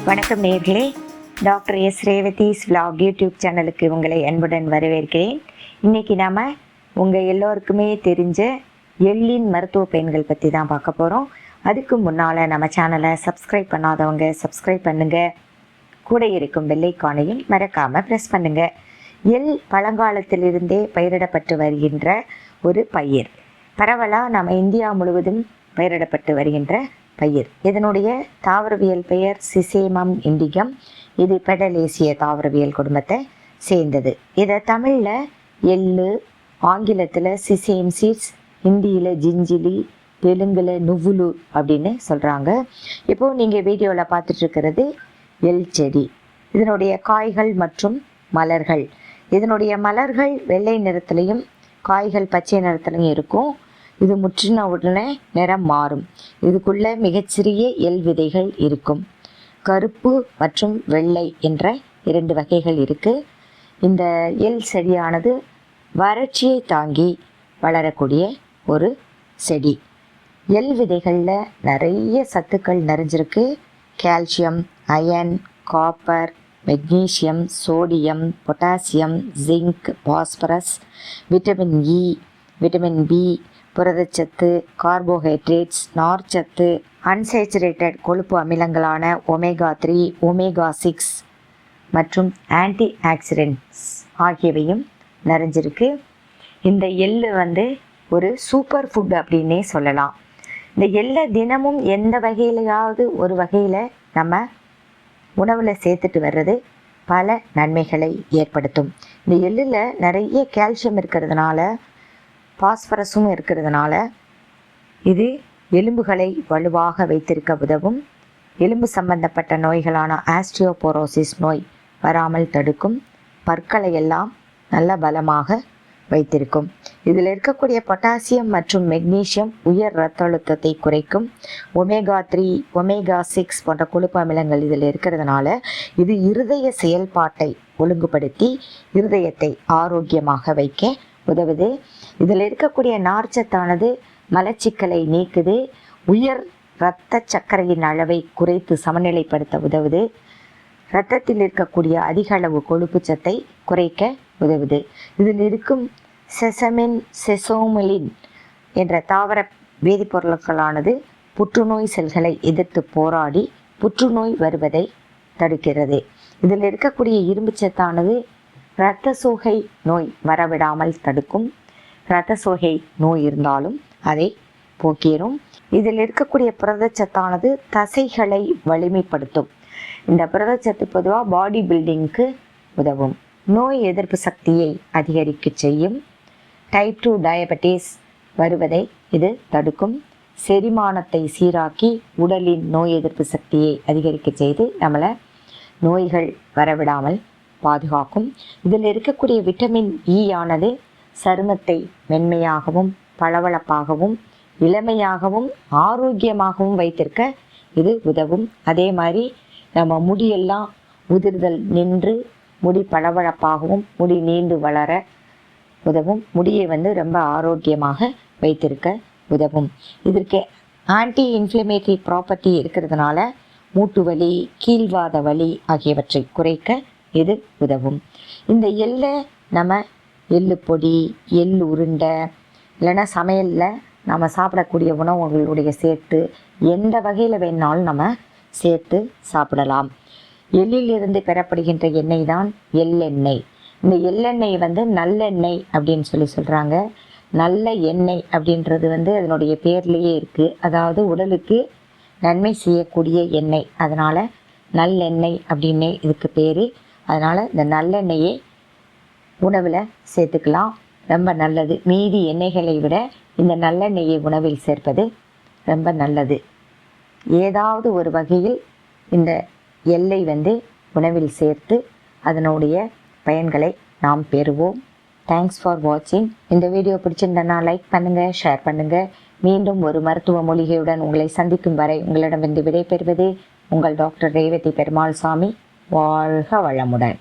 வணக்கம் நேயர்களே, doctor S Revathi's vlog YouTube சேனலுக்கு உங்களை அன்புடன் வரவேற்கிறேன். இன்றைக்கி நாம் உங்கள் எல்லோருக்குமே தெரிஞ்ச எள்ளின் மருத்துவ பயன்கள் பற்றி தான் பார்க்க போகிறோம். அதுக்கு முன்னால் நம்ம சேனலை சப்ஸ்கிரைப் பண்ணாதவங்க சப்ஸ்கிரைப் பண்ணுங்கள், கூட இருக்கும் பெல்லைக்கானையும் மறக்காமல் ப்ரெஸ் பண்ணுங்கள். எள் பழங்காலத்திலிருந்தே பயிரிடப்பட்டு வருகின்ற ஒரு பயிர். பரவலாக நம்ம இந்தியா முழுவதும் பயிரிடப்பட்டு வருகின்ற பயிர். இதனுடைய தாவரவியல் பெயர் சிசேமம் இண்டிகம். இது பெடலேசிய தாவரவியல் குடும்பத்தை சேர்ந்தது. இதை தமிழில் எள்ளு, ஆங்கிலத்தில் சிசேம் சீட்ஸ், ஹிந்தியில் ஜிஞ்சிலி, தெலுங்கில் நுவ்வுலு அப்படின்னு சொல்கிறாங்க. இப்போது நீங்கள் வீடியோவில் பார்த்துட்ருக்கிறது எள் செடி. இதனுடைய காய்கள் மற்றும் மலர்கள். இதனுடைய மலர்கள் வெள்ளை நிறத்துலையும் காய்கள் பச்சை நிறத்துலையும் இருக்கும். இது முற்றின உடனே நிறம் மாறும். இதுக்குள்ளே மிகச்சிறிய எள் விதைகள் இருக்கும். கருப்பு மற்றும் வெள்ளை என்ற 2 வகைகள் இருக்குது. இந்த எள் செடியானது வறட்சியை தாங்கி வளரக்கூடிய ஒரு செடி. எள் விதைகளில் நிறைய சத்துக்கள் நிறைஞ்சிருக்கு. Calcium, iron, copper, magnesium, sodium, potassium, zinc, phosphorus, vitamin E, vitamin B, புரதச்சத்து, கார்போஹைட்ரேட்ஸ், நார்ச்சத்து, அன்சேச்சுரேட்டட் கொழுப்பு அமிலங்களான ஒமேகா 3, ஒமேகா 6 மற்றும் ஆன்டி ஆக்சிடென்ட்ஸ் ஆகியவையும் நிறைஞ்சிருக்கு. இந்த எள்ளு ஒரு சூப்பர் ஃபுட் அப்படின்னே சொல்லலாம். இந்த எள்ளை தினமும் எந்த வகையிலையாவது ஒரு வகையில் நம்ம உணவில் சேர்த்துட்டு வர்றது பல நன்மைகளை ஏற்படுத்தும். இந்த எள்ளில் நிறைய கால்சியம் இருக்கிறதுனால, பாஸ்பரஸும் இருக்கிறதுனால இது எலும்புகளை வலுவாக வைத்திருக்க உதவும். எலும்பு சம்பந்தப்பட்ட நோய்களான ஆஸ்டியோபோரோசிஸ் நோய் வராமல் தடுக்கும். பற்களை எல்லாம் நல்ல பலமாக வைத்திருக்கும். இதில் இருக்கக்கூடிய பொட்டாசியம் மற்றும் மெக்னீசியம் உயர் இரத்த அழுத்தத்தை குறைக்கும். ஒமேகா 3, ஒமேகா 6 போன்ற கொழுப்பு அமிலங்கள் இதில் இருக்கிறதுனால இது இருதய செயல்பாட்டை ஒழுங்குபடுத்தி இருதயத்தை ஆரோக்கியமாக வைக்க உதவுது. இதில் இருக்கக்கூடிய நார்ச்சத்தானது மலச்சிக்கலை நீக்குது. உயர் இரத்த சர்க்கரையின் அளவை குறைத்து சமநிலைப்படுத்த உதவுது. இரத்தத்தில் இருக்கக்கூடிய அதிக அளவு கொழுப்பு சத்தை குறைக்க உதவுது. இதில் இருக்கும் செசமின், செசோமிலின் என்ற தாவர வேதிப்பொருட்களானது புற்றுநோய் செல்களை எதிர்த்து போராடி புற்றுநோய் வருவதை தடுக்கிறது. இதில் இருக்கக்கூடிய இரும்பு சத்தானது இரத்த சோகை நோய் வரவிடாமல் தடுக்கும். இரத்த சோகை நோய் இருந்தாலும் அதை போக்கிடும். இதில் இருக்கக்கூடிய புரதச்சத்தானது தசைகளை வலிமைப்படுத்தும். இந்த புரதச்சத்து பொதுவாக பாடி பில்டிங்க்கு உதவும். நோய் எதிர்ப்பு சக்தியை அதிகரிக்க செய்யும். டைப் 2 டயபெட்டிஸ் வருவதை இது தடுக்கும். செரிமானத்தை சீராக்கி உடலின் நோய் எதிர்ப்பு சக்தியை அதிகரிக்க செய்து நம்மளை நோய்கள் வரவிடாமல் பாதுகாக்கும். இதில் இருக்கக்கூடிய விட்டமின் இ ஆனது சருமத்தை மென்மையாகவும் பளபளப்பாகவும் இளமையாகவும் ஆரோக்கியமாகவும் வைத்திருக்க இது உதவும். அதே மாதிரி நம்ம முடியெல்லாம் உதிர்தல் நின்று முடி பளபளப்பாகவும் முடி நீண்டு வளர உதவும். முடியை ரொம்ப ஆரோக்கியமாக வைத்திருக்க உதவும். இதற்கு ஆன்டி இன்ஃப்ளமேட்டரி ப்ராப்பர்ட்டி இருக்கிறதுனால மூட்டு வலி, கீழ்வாத வலி ஆகியவற்றை குறைக்க இது உதவும். இந்த எள்ளை நம்ம எள்ளு பொடி, எள் உருண்டை, இல்லைன்னா சமையலில் நம்ம சாப்பிடக்கூடிய உணவுகளுடைய சேர்த்து எந்த வகையில் வேணாலும் நம்ம சேர்த்து சாப்பிடலாம். எள்ளிலிருந்து பெறப்படுகின்ற எண்ணெய் தான் எள்ளெண்ணெய். இந்த எள்ளெண்ணெய் நல்லெண்ணெய் அப்படின்னு சொல்கிறாங்க. நல்ல எண்ணெய் அப்படின்றது அதனுடைய பேர்லேயே இருக்குது. அதாவது உடலுக்கு நன்மை செய்யக்கூடிய எண்ணெய். அதனால் நல்லெண்ணெய் அப்படின்னே இதுக்கு பேர். அதனால் இந்த நல்லெண்ணெயை உணவில் சேர்த்துக்கலாம், ரொம்ப நல்லது. மீதி எண்ணெய்களை விட இந்த நல்லெண்ணெயை உணவில் சேர்ப்பது ரொம்ப நல்லது. ஏதாவது ஒரு வகையில் இந்த எள்ளை உணவில் சேர்த்து அதனுடைய பயன்களை நாம் பெறுவோம். தேங்க்ஸ் ஃபார் வாட்சிங். இந்த வீடியோ பிடிச்சிருந்தனா லைக் பண்ணுங்கள், ஷேர் பண்ணுங்கள். மீண்டும் ஒரு மருத்துவ மூலிகையுடன் உங்களை சந்திக்கும் வரை உங்களிடம் விடைபெறுவது உங்கள் டாக்டர் ரேவதி பெருமாள் சாமி. வாழ்க வளமுடன்.